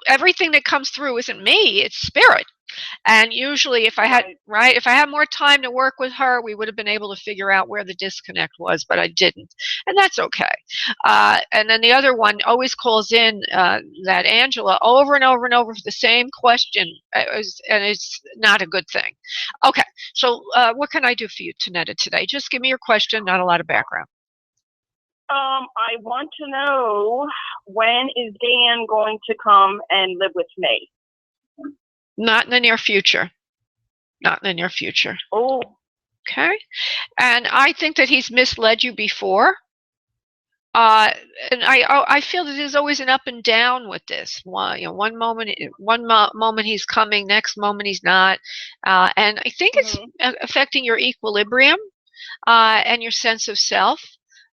Everything that comes through isn't me; it's spirit. And usually, if I had if I had more time to work with her, we would have been able to figure out where the disconnect was, but I didn't, and that's okay. And then the other one always calls in, that Angela, over and over and over for the same question, and it's not a good thing. Okay, so what can I do for you, Tonetta, today? Just give me your question, not a lot of background. I want to know, when is Dan going to come and live with me? Not in the near future. Not in the near future. Oh. Okay. And I think that he's misled you before. And I feel that there's always an up and down with this. One moment he's coming, next moment he's not. And I think it's affecting your equilibrium and your sense of self,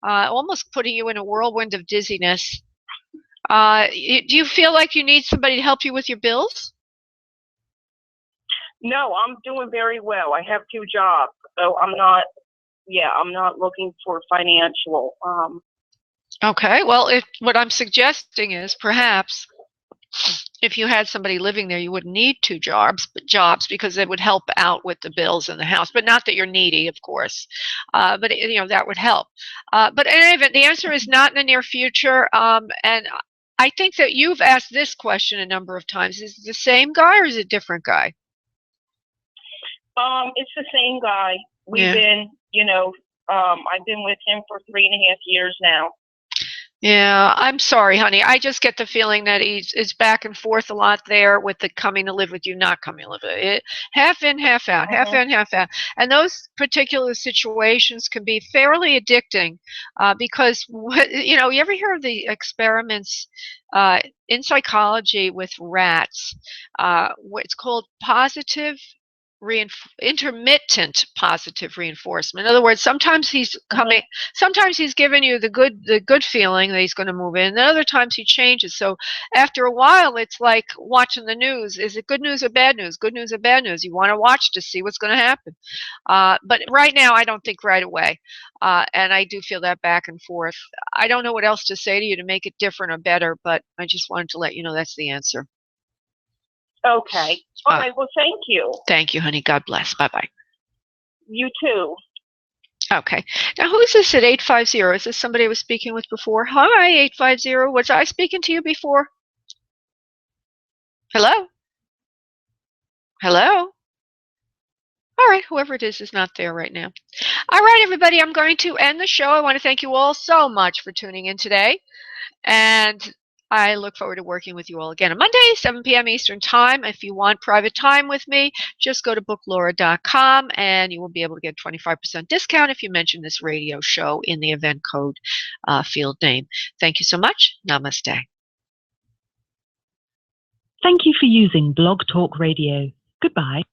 almost putting you in a whirlwind of dizziness. Do you feel like you need somebody to help you with your bills? No, I'm doing very well. I have 2 jobs, so I'm not looking for financial. Okay, well, what I'm suggesting is perhaps if you had somebody living there, you wouldn't need 2 jobs because it would help out with the bills in the house. But not that you're needy, of course. But that would help. But in any event, the answer is not in the near future. And I think that you've asked this question a number of times. Is it the same guy or is it a different guy? It's the same guy. We've been, I've been with him for 3.5 years now. Yeah, I'm sorry, honey. I just get the feeling that it's back and forth a lot there with the coming to live with you, not coming to live with you. Half in, half out, half in, half out. And those particular situations can be fairly addicting because, you ever hear of the experiments in psychology with rats? It's called intermittent positive reinforcement. In other words, sometimes he's coming, sometimes he's giving you the good feeling that he's going to move in, and other times he changes. So after a while, it's like watching the news. Is it good news or bad news? Good news or bad news? You want to watch to see what's going to happen. But right now, I don't think right away. And I do feel that back and forth. I don't know what else to say to you to make it different or better, but I just wanted to let you know that's the answer. Okay. All right. Well, thank you. Thank you, honey. God bless. Bye-bye. You too. Okay. Now, who's this at 850? Is this somebody I was speaking with before? Hi, 850. Was I speaking to you before? Hello? Hello? All right. Whoever it is not there right now. All right, everybody. I'm going to end the show. I want to thank you all so much for tuning in today. And I look forward to working with you all again on Monday, 7 p.m. Eastern Time. If you want private time with me, just go to booklaura.com and you will be able to get a 25% discount if you mention this radio show in the event code field name. Thank you so much. Namaste. Thank you for using Blog Talk Radio. Goodbye.